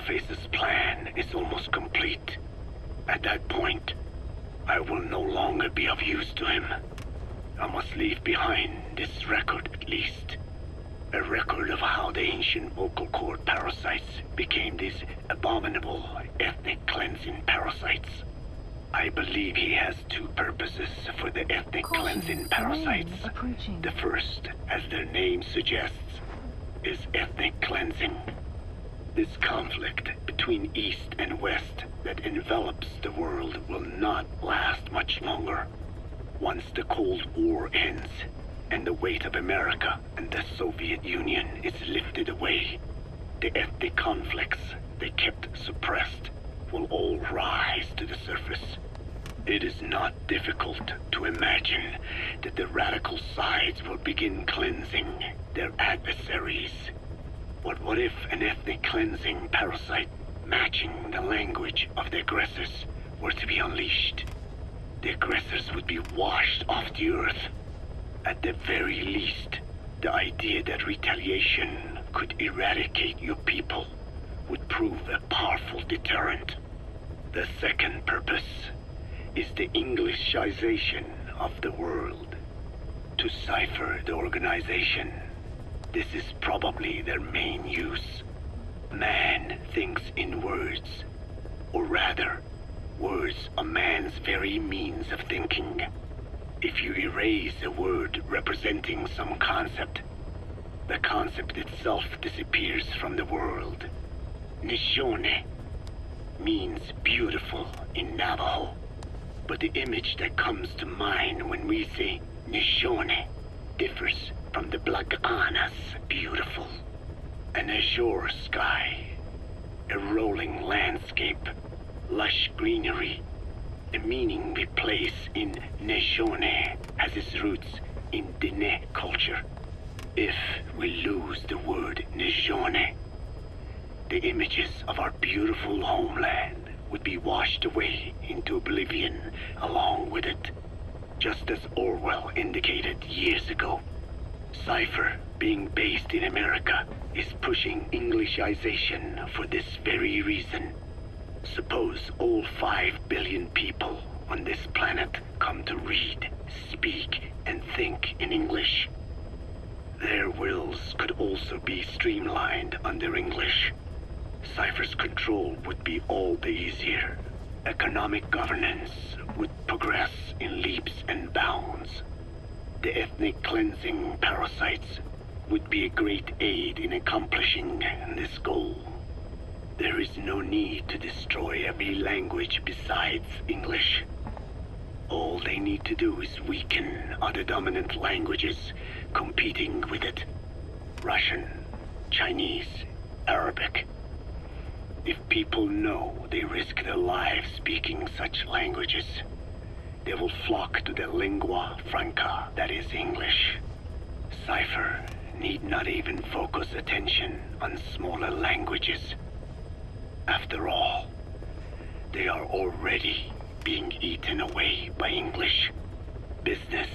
Dollface's plan is almost complete. At that point, I will no longer be of use to him. I must leave behind this record at least. A record of how the ancient vocal cord parasites became these abominable ethnic cleansing parasites. I believe he has two purposes for the ethnic cleansing parasites. The first, as their name suggests, is ethnic cleansing. This conflict between East and West that envelops the world will not last much longer. Once the Cold War ends, and the weight of America and the Soviet Union is lifted away, the ethnic conflicts they kept suppressed will all rise to the surface. It is not difficult to imagine that the radical sides will begin cleansing their adversaries. But what if an ethnic cleansing parasite matching the language of the aggressors were to be unleashed? The aggressors would be washed off the earth. At the very least, the idea that retaliation could eradicate your people would prove a powerful deterrent. The second purpose is the Englishization of the world. To cipher the organization, this is probably their main use. Man thinks in words, or rather, words are man's very means of thinking. If you erase a word representing some concept, the concept itself disappears from the world. Nishone means beautiful in Navajo, but the image that comes to mind when we say Nishone differs from the Blagana's beautiful. An azure sky, a rolling landscape, lush greenery. The meaning we place in Nishone has its roots in Dene culture. If we lose the word Nishone, the images of our beautiful homeland would be washed away into oblivion along with it, just as Orwell indicated years ago. Cipher, being based in America, is pushing Englishization for this very reason. Suppose all 5 billion people on this planet come to read, speak, and think in English. Their wills could also be streamlined under English. Cipher's control would be all the easier. Economic governance would progress in leaps and bounds. The ethnic cleansing parasites would be a great aid in accomplishing this goal. There is no need to destroy every language besides English. All they need to do is weaken other dominant languages competing with it. Russian, Chinese, Arabic. If people know they risk their lives speaking such languages, they will flock to the lingua franca that is English. Cipher need not even focus attention on smaller languages. After all, they are already being eaten away by English. Business,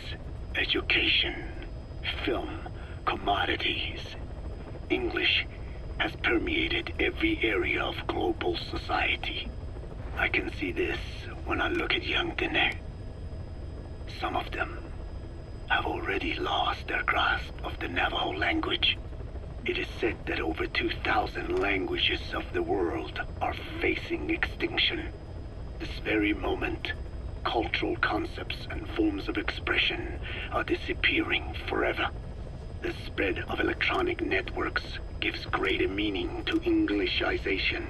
education, film, commodities. English has permeated every area of global society. I can see this when I look at young Dene. Some of them have already lost their grasp of the Navajo language. It is said that over 2,000 languages of the world are facing extinction. This very moment, cultural concepts and forms of expression are disappearing forever. The spread of electronic networks gives greater meaning to Englishization.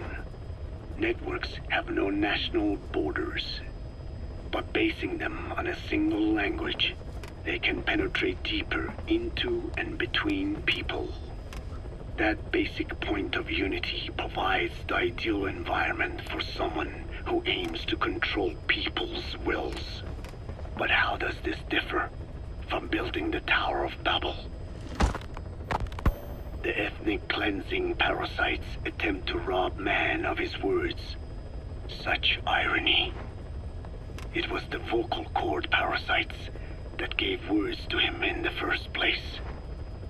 Networks have no national borders. By basing them on a single language, they can penetrate deeper into and between people. That basic point of unity provides the ideal environment for someone who aims to control people's wills. But how does this differ from building the Tower of Babel? The ethnic cleansing parasites attempt to rob man of his words. Such irony. It was the vocal cord parasites that gave words to him in the first place.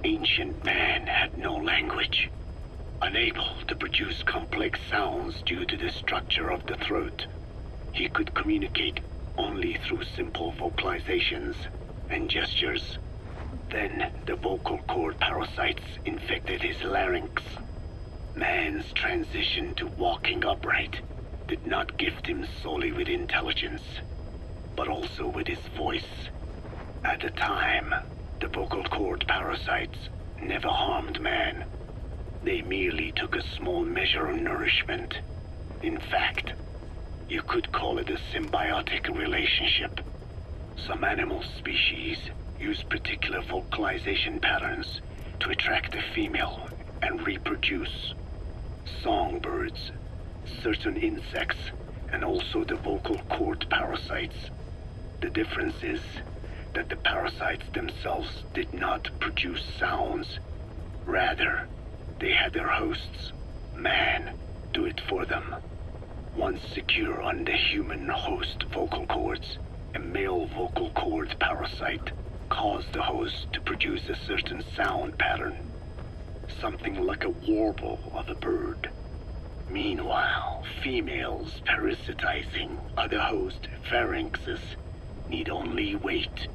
Ancient man had no language. Unable to produce complex sounds due to the structure of the throat, he could communicate only through simple vocalizations and gestures. Then the vocal cord parasites infected his larynx. Man's transition to walking upright did not gift him solely with intelligence, but also with his voice. At the time, the vocal cord parasites never harmed man. They merely took a small measure of nourishment. In fact, you could call it a symbiotic relationship. Some animal species use particular vocalization patterns to attract a female and reproduce. Songbirds, certain insects, and also the vocal cord parasites. The difference is that the parasites themselves did not produce sounds. Rather, they had their hosts, man, do it for them. Once secure on the human host vocal cords, a male vocal cord parasite caused the host to produce a certain sound pattern, something like a warble of a bird. Meanwhile, females parasitizing other host pharynxes need only wait.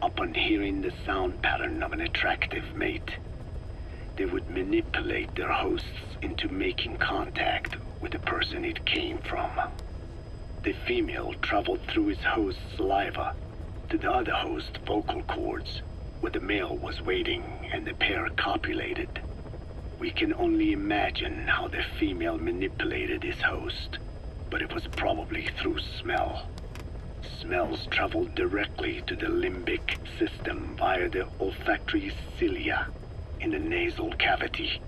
Upon hearing the sound pattern of an attractive mate, they would manipulate their hosts into making contact with the person it came from. The female traveled through his host's saliva to the other host's vocal cords, where the male was waiting and the pair copulated. We can only imagine how the female manipulated his host, but it was probably through smell. Smells traveled directly to the limbic system via the olfactory cilia in the nasal cavity.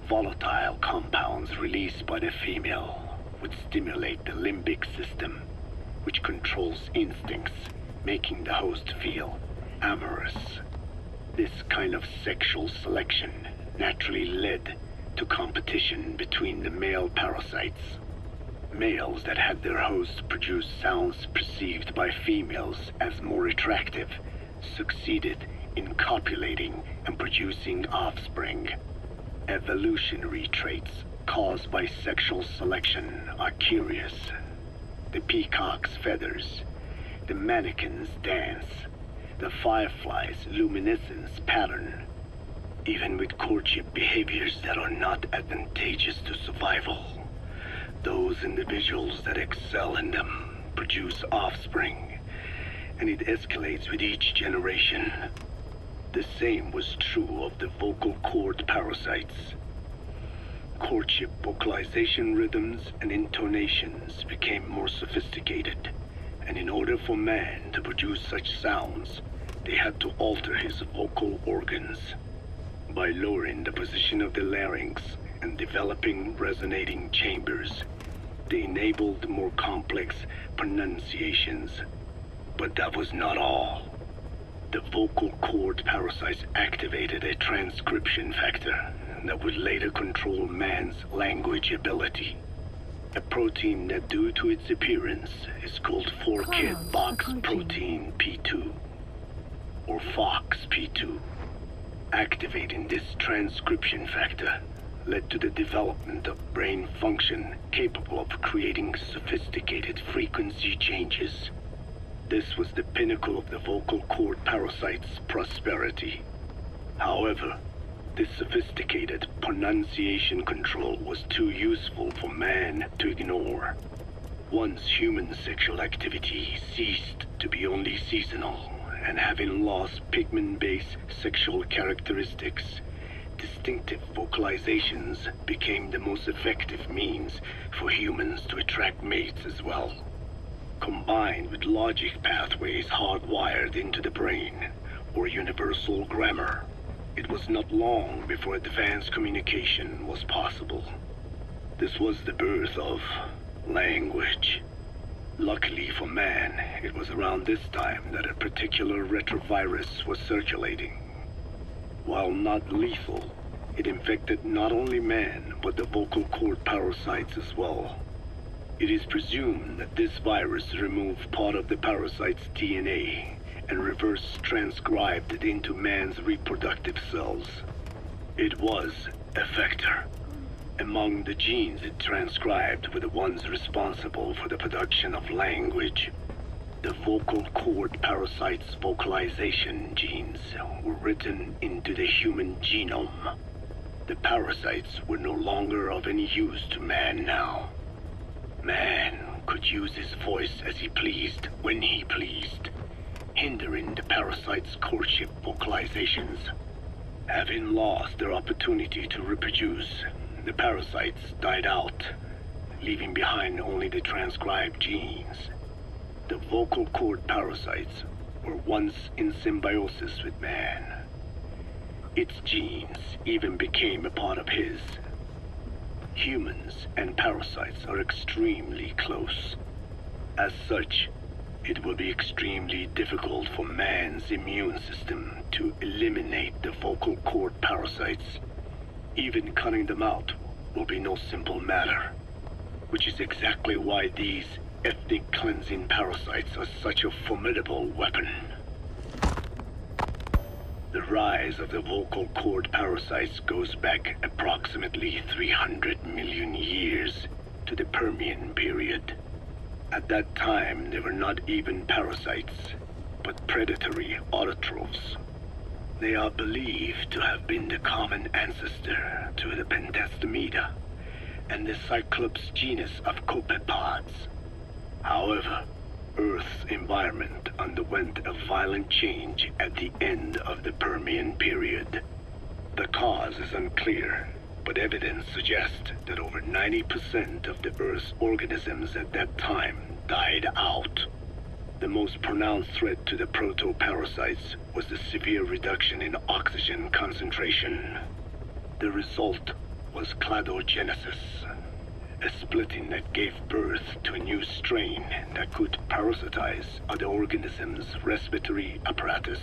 Volatile compounds released by the female would stimulate the limbic system, which controls instincts, making the host feel amorous. This kind of sexual selection naturally led to competition between the male parasites. Males that had their hosts produce sounds perceived by females as more attractive succeeded in copulating and producing offspring. Evolutionary traits caused by sexual selection are curious. The peacock's feathers, the mannequin's dance, the firefly's luminescence pattern. Even with courtship behaviors that are not advantageous to survival, those individuals that excel in them produce offspring, and it escalates with each generation. The same was true of the vocal cord parasites. Courtship vocalization rhythms and intonations became more sophisticated, and in order for man to produce such sounds, they had to alter his vocal organs. By lowering the position of the larynx and developing resonating chambers, they enabled more complex pronunciations. But that was not all. The vocal cord parasites activated a transcription factor that would later control man's language ability. A protein that, due to its appearance, is called 4-kid box protein P2, or FOXP2. Activating this transcription factor led to the development of brain function capable of creating sophisticated frequency changes. This was the pinnacle of the vocal cord parasite's prosperity. However, this sophisticated pronunciation control was too useful for man to ignore. Once human sexual activity ceased to be only seasonal, and having lost pigment-based sexual characteristics, distinctive vocalizations became the most effective means for humans to attract mates as well. Combined with logic pathways hardwired into the brain, or universal grammar, it was not long before advanced communication was possible. This was the birth of language. Luckily for man, it was around this time that a particular retrovirus was circulating. While not lethal, it infected not only man, but the vocal cord parasites as well. It is presumed that this virus removed part of the parasite's DNA and reverse transcribed it into man's reproductive cells. It was a vector, Among the genes it transcribed were the ones responsible for the production of language. The vocal cord parasite's vocalization genes were written into the human genome. The parasites were no longer of any use to man now. Man could use his voice as he pleased, when he pleased, hindering the parasite's courtship vocalizations. Having lost their opportunity to reproduce, the parasites died out, leaving behind only the transcribed genes. The vocal cord parasites were once in symbiosis with man. Its genes even became a part of his. Humans and parasites are extremely close. As such, it will be extremely difficult for man's immune system to eliminate the vocal cord parasites. Even cutting them out will be no simple matter, which is exactly why these ethnic cleansing parasites are such a formidable weapon. The rise of the vocal cord parasites goes back approximately 300 million years to the Permian period. At that time, they were not even parasites, but predatory autotrophs. They are believed to have been the common ancestor to the Pentastomida and the Cyclops genus of copepods. However, Earth's environment underwent a violent change at the end of the Permian period. The cause is unclear, but evidence suggests that over 90% of the Earth's organisms at that time died out. The most pronounced threat to the protoparasites was the severe reduction in oxygen concentration. The result was cladogenesis, a splitting that gave birth to a new strain that could parasitize other organisms' respiratory apparatus.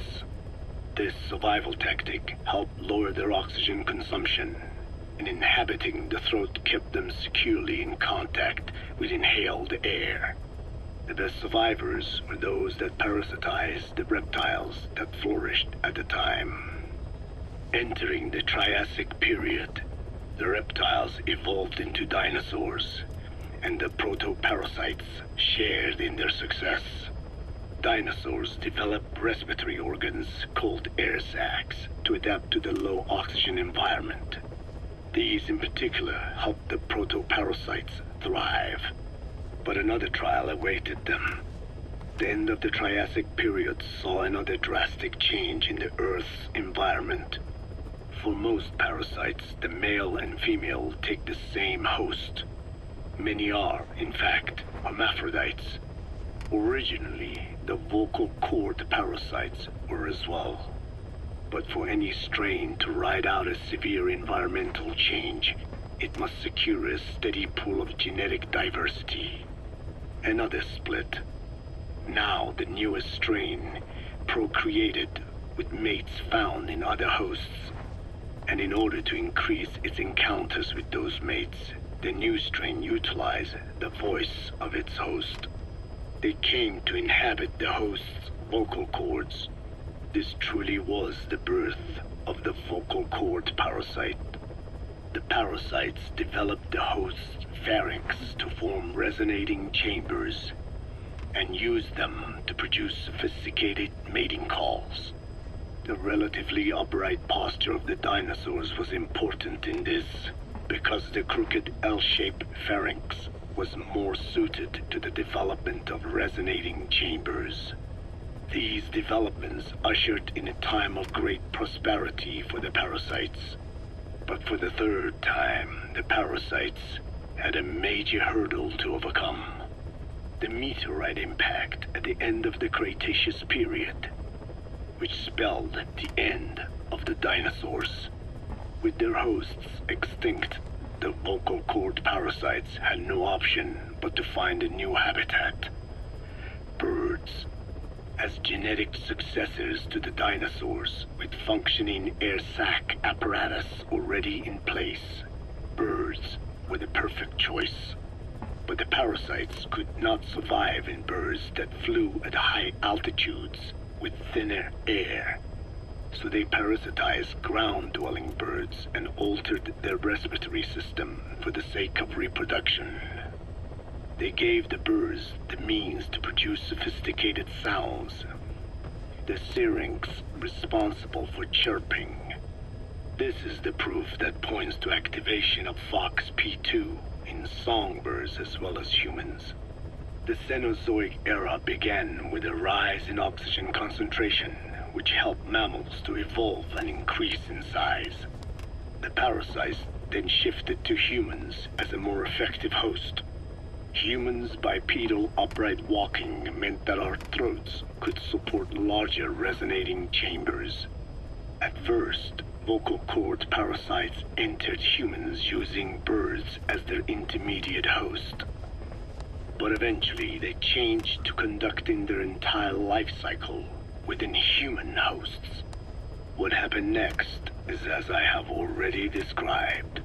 This survival tactic helped lower their oxygen consumption, and inhabiting the throat kept them securely in contact with inhaled air. The best survivors were those that parasitized the reptiles that flourished at the time. Entering the Triassic period, the reptiles evolved into dinosaurs, and the protoparasites shared in their success. Dinosaurs developed respiratory organs called air sacs to adapt to the low oxygen environment. These in particular helped the protoparasites thrive. But another trial awaited them. The end of the Triassic period saw another drastic change in the Earth's environment. For most parasites, the male and female take the same host. Many are, in fact, hermaphrodites. Originally, the vocal cord parasites were as well. But for any strain to ride out a severe environmental change, it must secure a steady pool of genetic diversity. Another split. Now the newest strain procreated with mates found in other hosts. And in order to increase its encounters with those mates, the new strain utilized the voice of its host. They came to inhabit the host's vocal cords. This truly was the birth of the vocal cord parasite. The parasites developed the host's pharynx to form resonating chambers and used them to produce sophisticated mating calls. The relatively upright posture of the dinosaurs was important in this, because the crooked L-shaped pharynx was more suited to the development of resonating chambers. These developments ushered in a time of great prosperity for the parasites. But for the third time, the parasites had a major hurdle to overcome. The meteorite impact at the end of the Cretaceous period, which spelled the end of the dinosaurs. With their hosts extinct, the vocal cord parasites had no option but to find a new habitat. Birds. As genetic successors to the dinosaurs, with functioning air sac apparatus already in place, birds were the perfect choice. But the parasites could not survive in birds that flew at high altitudes with thinner air. So they parasitized ground-dwelling birds and altered their respiratory system for the sake of reproduction. They gave the birds the means to produce sophisticated sounds, the syrinx responsible for chirping. This is the proof that points to activation of FOXP2 in songbirds as well as humans. The Cenozoic era began with a rise in oxygen concentration, which helped mammals to evolve and increase in size. The parasites then shifted to humans as a more effective host. Humans' bipedal upright walking meant that our throats could support larger resonating chambers. At first, vocal cord parasites entered humans using birds as their intermediate host. But eventually they changed to conducting their entire life cycle within human hosts. What happened next is as I have already described.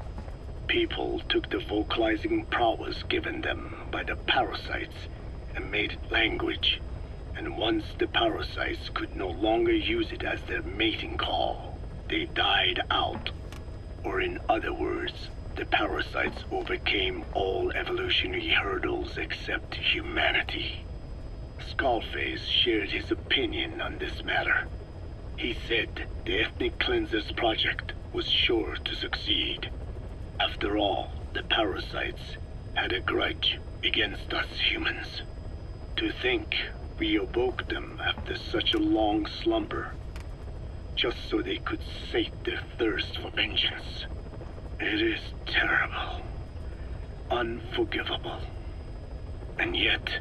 People took the vocalizing prowess given them by the parasites and made it language, and once the parasites could no longer use it as their mating call, they died out. Or in other words, the parasites overcame all evolutionary hurdles except humanity. Skullface shared his opinion on this matter. He said the Ethnic Cleansers Project was sure to succeed. After all, the parasites had a grudge against us humans. To think we awoke them after such a long slumber, just so they could sate their thirst for vengeance. It is terrible, unforgivable, and yet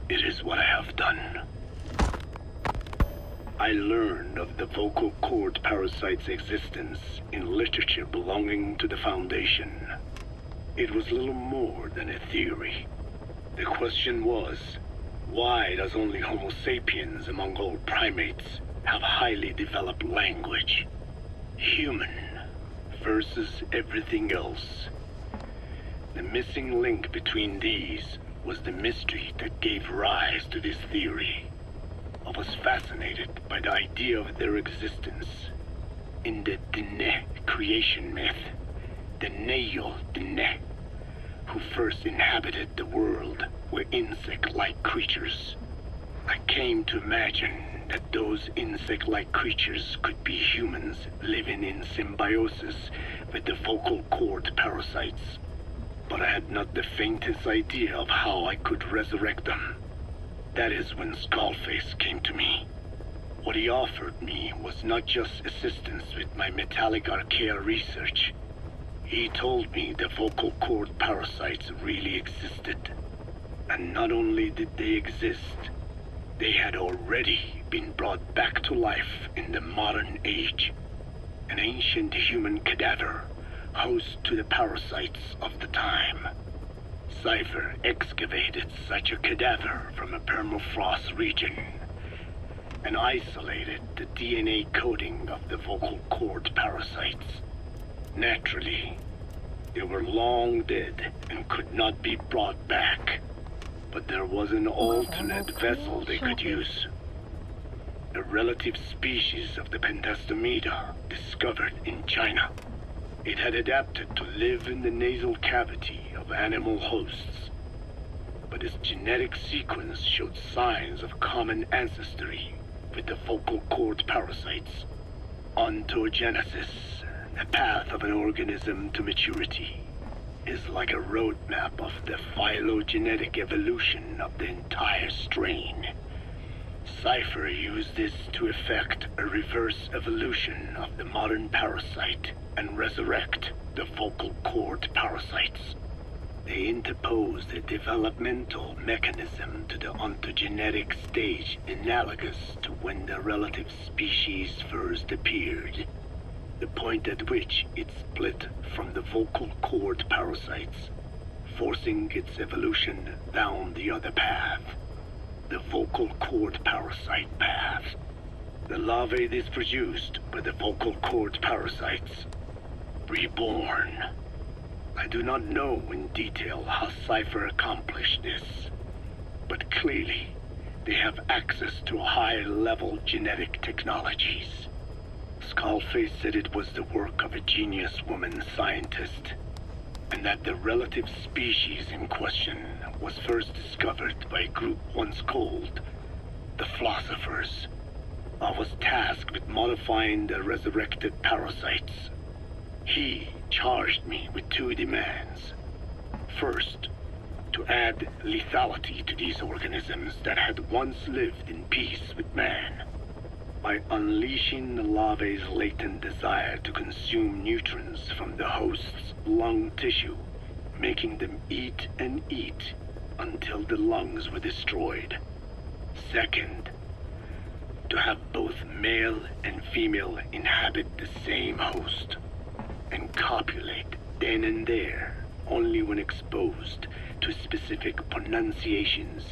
it is what I have done. I learned of the vocal cord parasite's existence in literature belonging to the Foundation. It was little more than a theory. The question was, why does only Homo sapiens among all primates have highly developed language? Human versus everything else. The missing link between these was the mystery that gave rise to this theory. I was fascinated by the idea of their existence. In the Dene creation myth, the Neyo Dene, who first inhabited the world, were insect-like creatures. I came to imagine that those insect-like creatures could be humans living in symbiosis with the vocal cord parasites. But I had not the faintest idea of how I could resurrect them. That is when Skullface came to me. What he offered me was not just assistance with my metallic archaea research. He told me the vocal cord parasites really existed. And not only did they exist, they had already been brought back to life in the modern age. An ancient human cadaver, host to the parasites of the time. Cypher excavated such a cadaver from a permafrost region and isolated the DNA coding of the vocal cord parasites. Naturally, they were long dead and could not be brought back, but there was an alternate vessel they could use. A relative species of the Pentastomida discovered in China. It had adapted to live in the nasal cavity of animal hosts, but its genetic sequence showed signs of common ancestry with the vocal cord parasites. Ontogenesis, the path of an organism to maturity, is like a roadmap of the phylogenetic evolution of the entire strain. Cypher used this to effect a reverse evolution of the modern parasite and resurrect the vocal cord parasites. They interposed a developmental mechanism to the ontogenetic stage analogous to when the relative species first appeared, the point at which it split from the vocal cord parasites, forcing its evolution down the other path, the vocal cord parasite path. The larvae this produced were the vocal cord parasites, reborn. I do not know in detail how Cypher accomplished this, but clearly they have access to high-level genetic technologies. Skullface said it was the work of a genius woman scientist, and that the relative species in question was first discovered by a group once called the Philosophers. I was tasked with modifying the resurrected parasites. He charged me with two demands. First, to add lethality to these organisms that had once lived in peace with man, by unleashing the larvae's latent desire to consume nutrients from the host's lung tissue, making them eat and eat until the lungs were destroyed. Second, to have both male and female inhabit the same host and copulate then and there only when exposed to specific pronunciations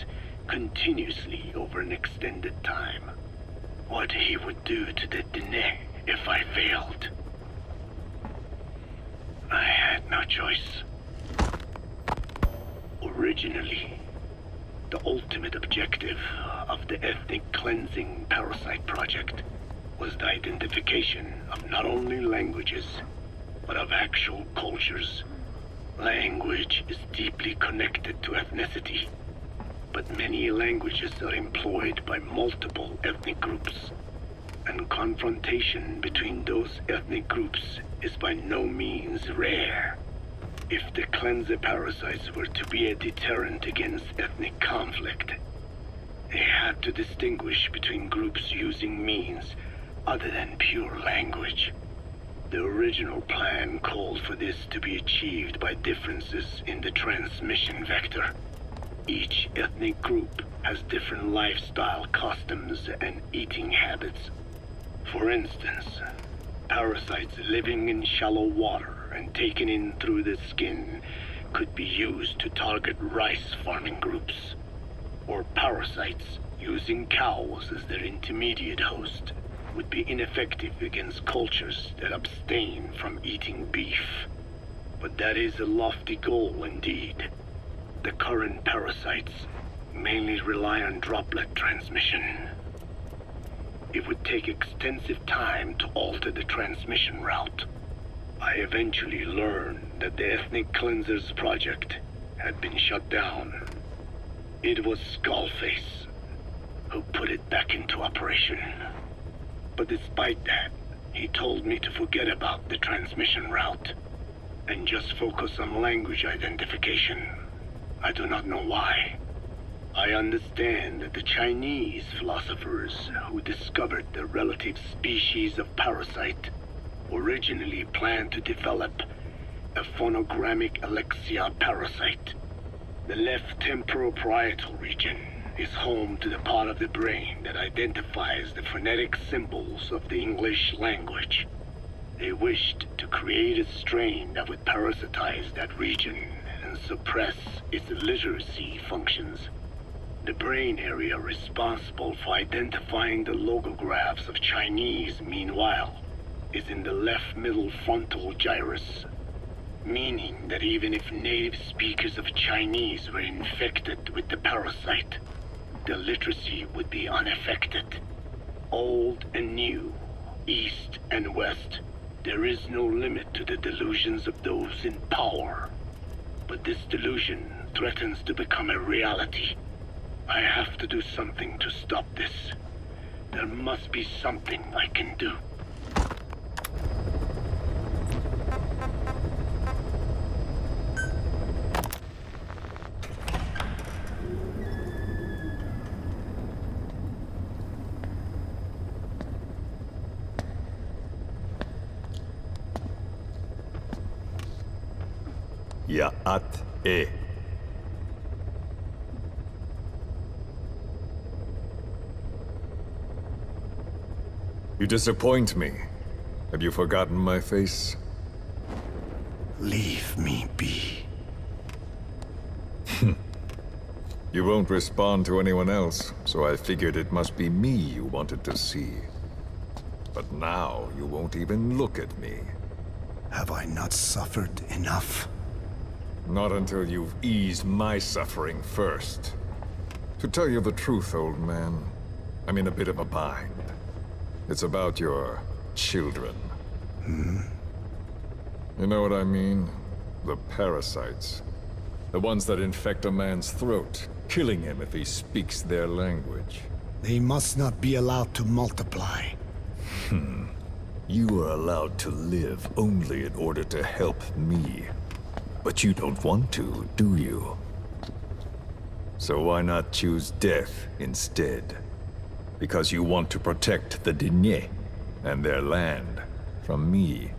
continuously over an extended time. What he would do to the Dene if I failed. I had no choice. Originally, the ultimate objective of the ethnic cleansing parasite project was the identification of not only languages, but of actual cultures. Language is deeply connected to ethnicity, but many languages are employed by multiple ethnic groups, and confrontation between those ethnic groups is by no means rare. If the cleanser parasites were to be a deterrent against ethnic conflict, they had to distinguish between groups using means other than pure language. The original plan called for this to be achieved by differences in the transmission vector. Each ethnic group has different lifestyle customs and eating habits. For instance, parasites living in shallow water and taken in through the skin could be used to target rice farming groups, or parasites using cows as their intermediate host would be ineffective against cultures that abstain from eating beef. But that is a lofty goal indeed. The current parasites mainly rely on droplet transmission. It would take extensive time to alter the transmission route. I eventually learned that the Ethnic Cleansers project had been shut down. It was Skullface who put it back into operation. But despite that, he told me to forget about the transmission route and just focus on language identification. I do not know why. I understand that the Chinese philosophers who discovered the relative species of parasite originally planned to develop a phonogrammic Alexia parasite. The left temporal parietal region is home to the part of the brain that identifies the phonetic symbols of the English language. They wished to create a strain that would parasitize that region and suppress its literacy functions. The brain area responsible for identifying the logographs of Chinese, meanwhile, is in the left middle frontal gyrus, meaning that even if native speakers of Chinese were infected with the parasite, the literacy would be unaffected. Old and new, east and west, there is no limit to the delusions of those in power. But this delusion threatens to become a reality. I have to do something to stop this. There must be something I can do. Ya'at-e. You disappoint me. Have you forgotten my face? Leave me be. You won't respond to anyone else, so I figured it must be me you wanted to see. But now you won't even look at me. Have I not suffered enough? Not until you've eased my suffering first. To tell you the truth, old man, I'm in a bit of a bind. It's about your children. You know what I mean? The parasites. The ones that infect a man's throat, killing him if he speaks their language. They must not be allowed to multiply. You are allowed to live only in order to help me. But you don't want to, do you? So why not choose death instead? Because you want to protect the Diné and their land from me.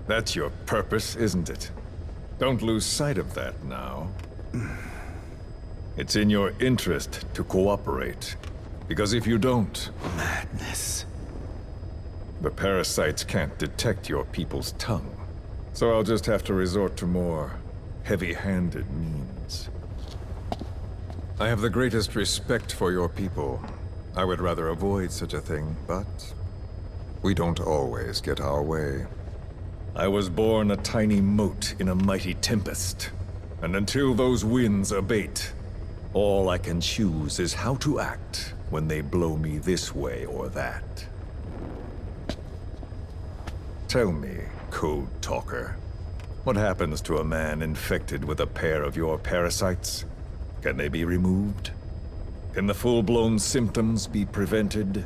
That's your purpose, isn't it? Don't lose sight of that now. It's in your interest to cooperate. Because if you don't... Madness. The parasites can't detect your people's tongue. So I'll just have to resort to more heavy-handed means. I have the greatest respect for your people. I would rather avoid such a thing, but we don't always get our way. I was born a tiny mote in a mighty tempest, and until those winds abate, all I can choose is how to act when they blow me this way or that. Tell me, Code Talker, what happens to a man infected with a pair of your parasites? Can they be removed? Can the full-blown symptoms be prevented?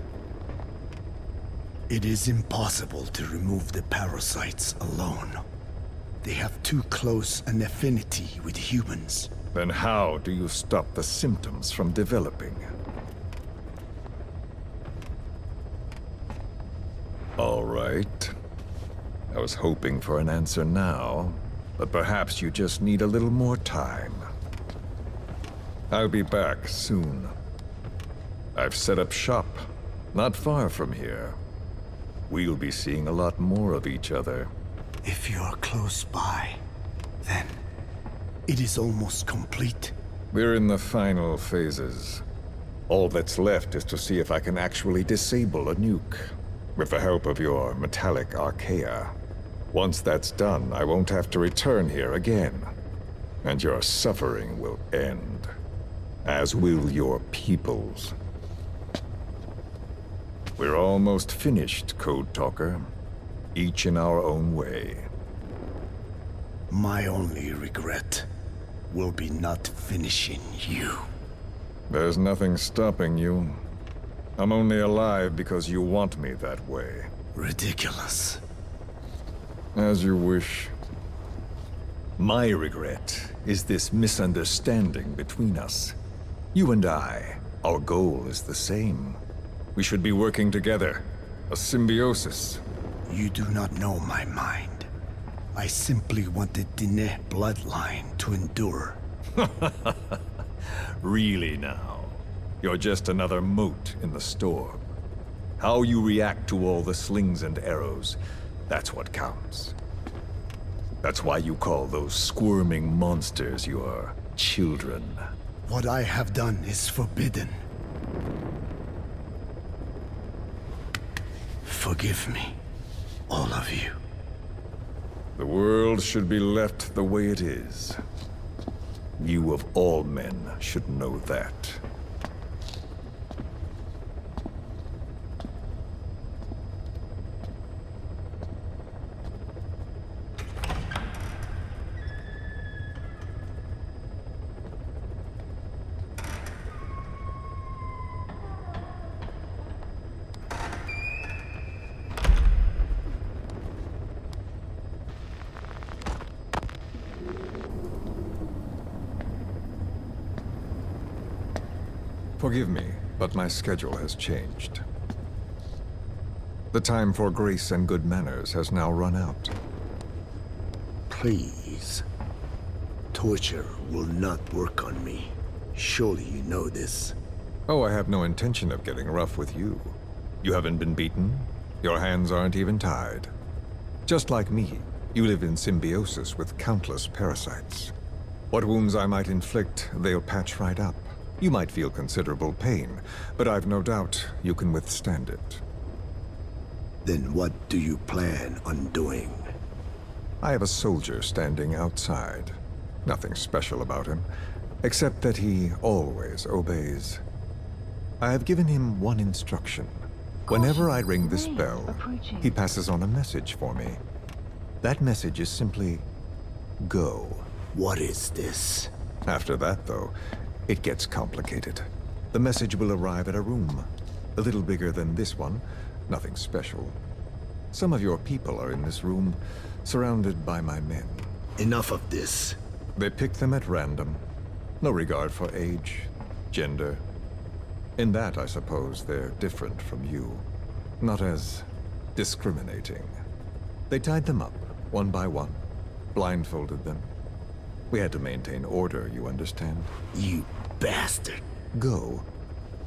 It is impossible to remove the parasites alone. They have too close an affinity with humans. Then how do you stop the symptoms from developing? All right. I was hoping for an answer now, but perhaps you just need a little more time. I'll be back soon. I've set up shop, not far from here. We'll be seeing a lot more of each other. If you are close by, then it is almost complete. We're in the final phases. All that's left is to see if I can actually disable a nuke, with the help of your metallic archaea. Once that's done, I won't have to return here again, and your suffering will end, as will your people's. We're almost finished, Code Talker, each in our own way. My only regret will be not finishing you. There's nothing stopping you. I'm only alive because you want me that way. Ridiculous. As you wish. My regret is this misunderstanding between us. You and I, our goal is the same. We should be working together. A symbiosis. You do not know my mind. I simply want the Diné bloodline to endure. Really now? You're just another mote in the storm. How you react to all the slings and arrows, that's what counts. That's why you call those squirming monsters your children. What I have done is forbidden. Forgive me, all of you. The world should be left the way it is. You of all men should know that. Forgive me, but my schedule has changed. The time for grace and good manners has now run out. Please. Torture will not work on me. Surely you know this. Oh, I have no intention of getting rough with you. You haven't been beaten. Your hands aren't even tied. Just like me, you live in symbiosis with countless parasites. What wounds I might inflict, they'll patch right up. You might feel considerable pain, but I've no doubt you can withstand it. Then what do you plan on doing? I have a soldier standing outside. Nothing special about him, except that he always obeys. I have given him one instruction. Whenever I ring this bell, he passes on a message for me. That message is simply, go. What is this? After that, though, it gets complicated. The message will arrive at a room, a little bigger than this one, nothing special. Some of your people are in this room, surrounded by my men. Enough of this. They pick them at random. No regard for age, gender. In that, I suppose, they're different from you. Not as discriminating. They tied them up, one by one, blindfolded them. We had to maintain order, you understand? You bastard. Go.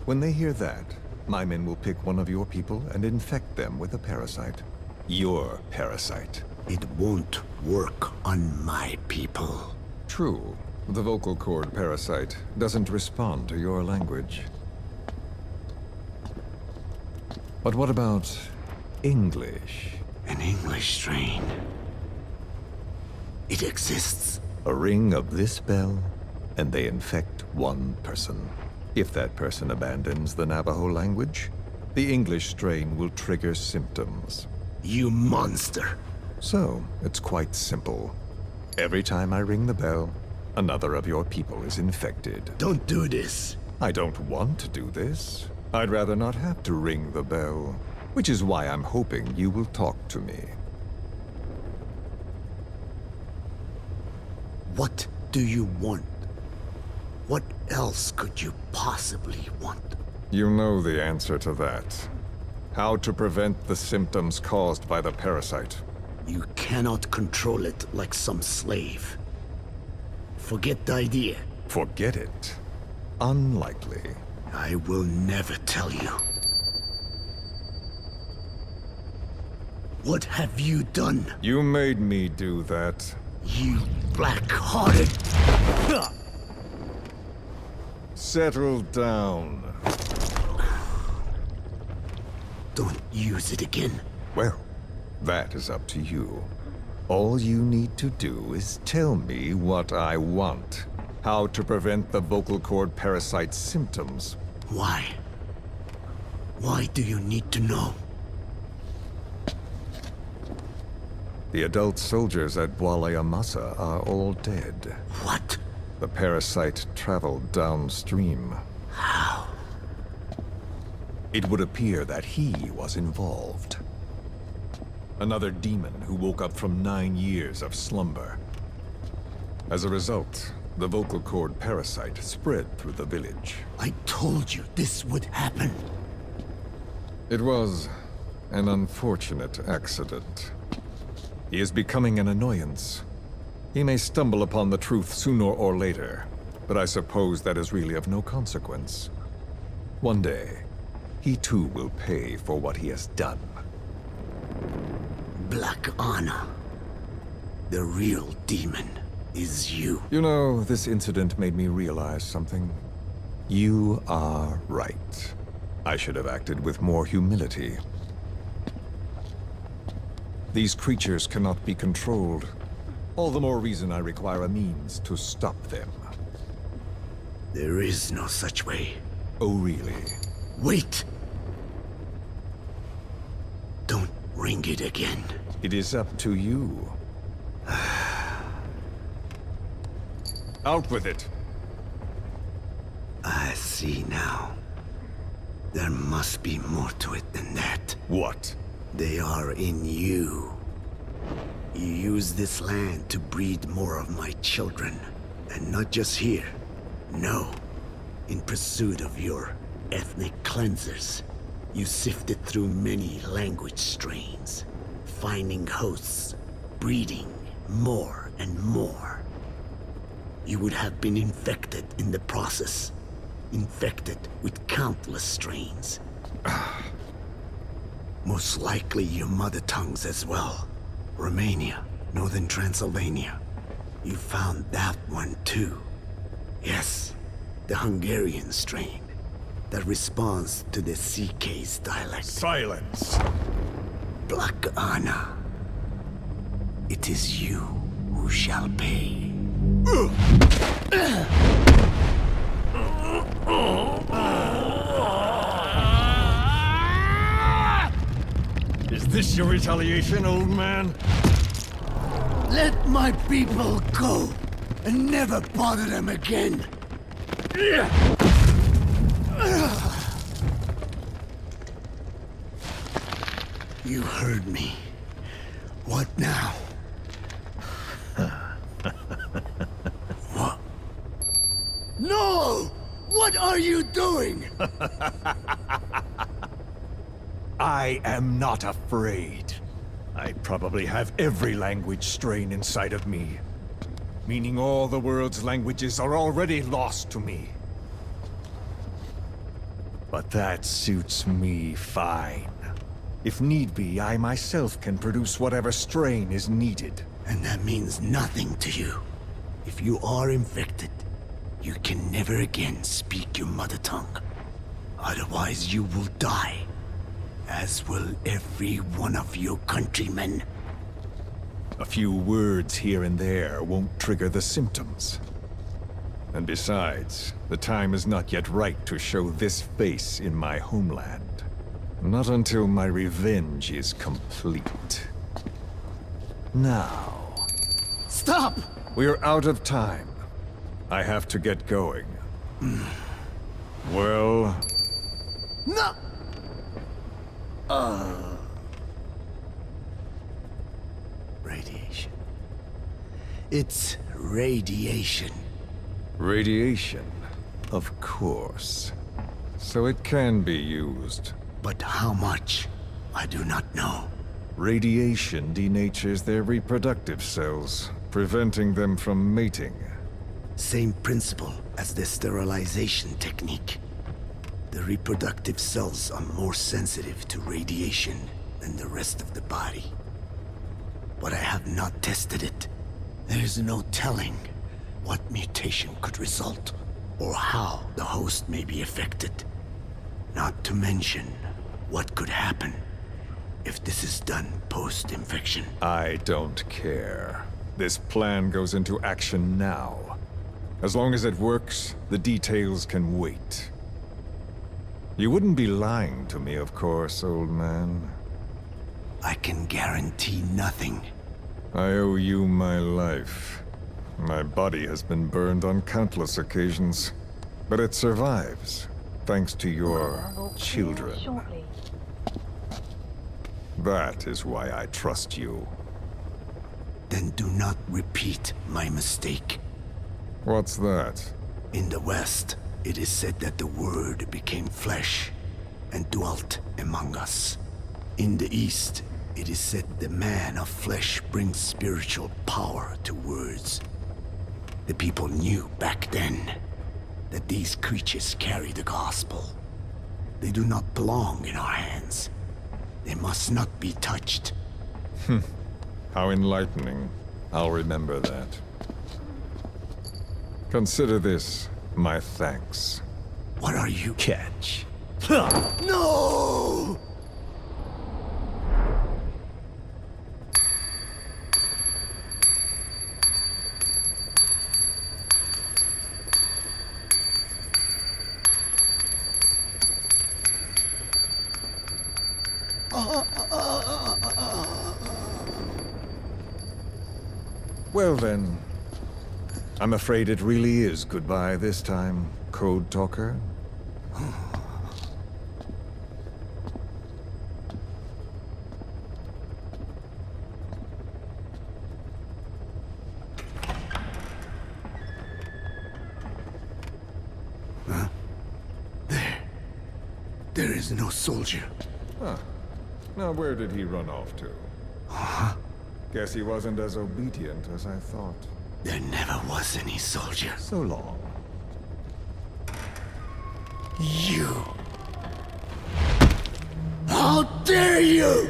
When they hear that, my men will pick one of your people and infect them with a parasite. Your parasite. It won't work on my people. True. The vocal cord parasite doesn't respond to your language. But what about English? An English strain. It exists. A ring of this bell, and they infect one person. If that person abandons the Navajo language, the English strain will trigger symptoms. You monster. So, it's quite simple. Every time I ring the bell, another of your people is infected. Don't do this. I don't want to do this. I'd rather not have to ring the bell, which is why I'm hoping you will talk to me. What do you want? What else could you possibly want? You know the answer to that. How to prevent the symptoms caused by the parasite. You cannot control it like some slave. Forget the idea. Forget it. Unlikely. I will never tell you. What have you done? You made me do that. You black-hearted... Settle down. Don't use it again. Well, that is up to you. All you need to do is tell me what I want. How to prevent the vocal cord parasite's symptoms. Why? Why do you need to know? The adult soldiers at Amasa are all dead. What? The parasite traveled downstream. How? It would appear that he was involved. Another demon who woke up from 9 years of slumber. As a result, the vocal cord parasite spread through the village. I told you this would happen. It was an unfortunate accident. He is becoming an annoyance. He may stumble upon the truth sooner or later, but I suppose that is really of no consequence. One day, he too will pay for what he has done. Black Anna. The real demon is you. You know, this incident made me realize something. You are right. I should have acted with more humility. These creatures cannot be controlled. All the more reason I require a means to stop them. There is no such way. Oh, really? Wait! Don't ring it again. It is up to you. Out with it! I see now. There must be more to it than that. What? They are in you. You use this land to breed more of my children. And not just here. No. In pursuit of your ethnic cleansers. You sifted through many language strains. Finding hosts. Breeding more and more. You would have been infected in the process. Infected with countless strains. Most likely your mother tongues as well. Romania, Northern Transylvania. You found that one too. Yes, the Hungarian strain. That responds to the CK's dialect. Silence! Black Anna. It is you who shall pay. this your retaliation, old man? Let my people go, and never bother them again. You heard me. What now? What? No! What are you doing? I am not afraid. I probably have every language strain inside of me. Meaning all the world's languages are already lost to me. But that suits me fine. If need be, I myself can produce whatever strain is needed. And that means nothing to you. If you are infected, you can never again speak your mother tongue. Otherwise, you will die. As will every one of your countrymen. A few words here and there won't trigger the symptoms. And besides, the time is not yet right to show this face in my homeland. Not until my revenge is complete. Now... Stop! We're out of time. I have to get going. Well... No! Radiation. It's radiation. Radiation, of course. So it can be used. But how much? I do not know. Radiation denatures their reproductive cells, preventing them from mating. Same principle as the sterilization technique. The reproductive cells are more sensitive to radiation than the rest of the body. But I have not tested it. There is no telling what mutation could result, or how the host may be affected. Not to mention what could happen if this is done post-infection. I don't care. This plan goes into action now. As long as it works, the details can wait. You wouldn't be lying to me, of course, old man. I can guarantee nothing. I owe you my life. My body has been burned on countless occasions, but it survives, thanks to your children. That is why I trust you. Then do not repeat my mistake. What's that? In the West, it is said that the Word became flesh and dwelt among us. In the East, it is said the man of flesh brings spiritual power to words. The people knew back then that these creatures carry the gospel. They do not belong in our hands. They must not be touched. How enlightening. I'll remember that. Consider this my thanks. What are you? Catch. No! Well then, I'm afraid it really is goodbye this time, Code Talker. Huh? There is no soldier. Huh. Now where did he run off to? Huh? Guess he wasn't as obedient as I thought. There never was any soldier. So long. You! How dare you!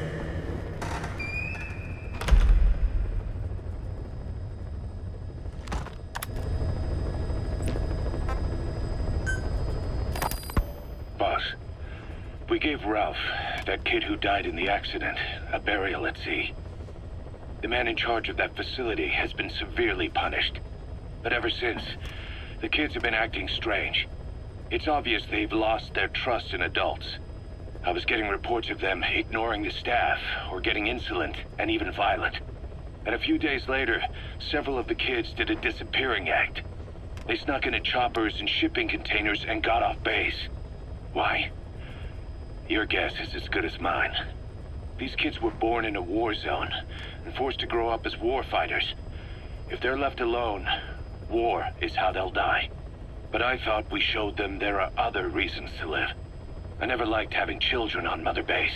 Boss, we gave Ralph, that kid who died in the accident, a burial at sea. The man in charge of that facility has been severely punished. But ever since, the kids have been acting strange. It's obvious they've lost their trust in adults. I was getting reports of them ignoring the staff, or getting insolent, and even violent. And a few days later, several of the kids did a disappearing act. They snuck into choppers and shipping containers and got off base. Why? Your guess is as good as mine. These kids were born in a war zone, and forced to grow up as war fighters. If they're left alone, war is how they'll die. But I thought we showed them there are other reasons to live. I never liked having children on Mother Base.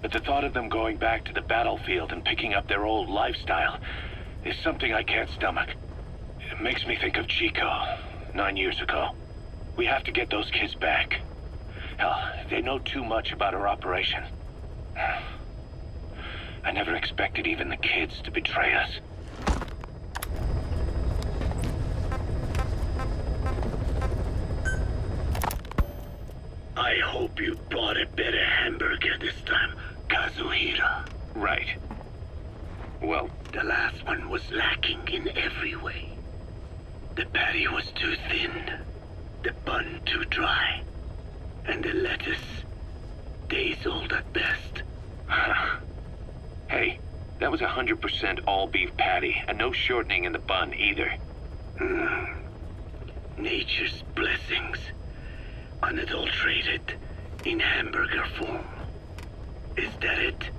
But the thought of them going back to the battlefield and picking up their old lifestyle is something I can't stomach. It makes me think of Chico, 9 years ago. We have to get those kids back. Hell, they know too much about our operation. I never expected even the kids to betray us. I hope you bought a better hamburger this time, Kazuhira. Right. Well, The last one was lacking in every way. The patty was too thin, the bun too dry, and the lettuce days old at best. hey, that was 100% all beef patty, and no shortening in the bun either. Nature's blessings, unadulterated, in hamburger form. Is that it?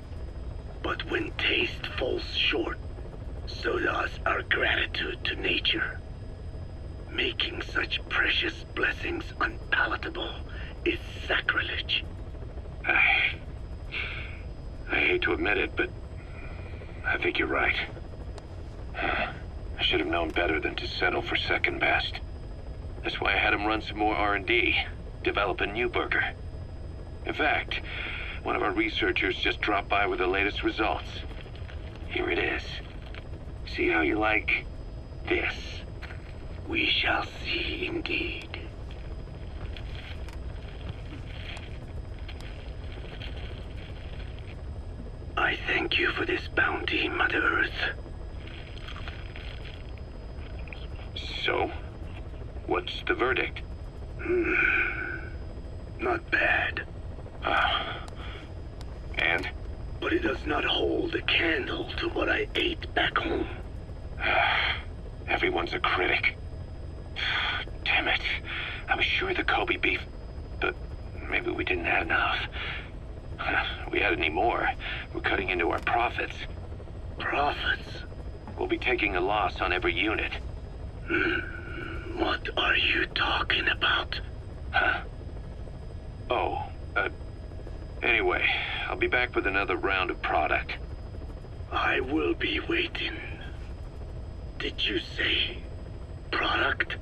But when taste falls short, so does our gratitude to nature. Making such precious blessings unpalatable is sacrilege. I hate to admit it, but I think you're right. I should have known better than to settle for second best. That's why I had him run some more R&D, develop a new burger. In fact, one of our researchers just dropped by with the latest results. Here it is. See how you like this? We shall see indeed. I thank you for this bounty, Mother Earth. So, what's the verdict? Not bad. And? But it does not hold a candle to what I ate back home. Everyone's a critic. Damn it. I was sure the Kobe beef, but maybe we didn't have enough. If we had any more, we're cutting into our profits. Profits? We'll be taking a loss on every unit. What are you talking about? Huh? Oh, anyway, I'll be back with another round of product. I will be waiting. Did you say product?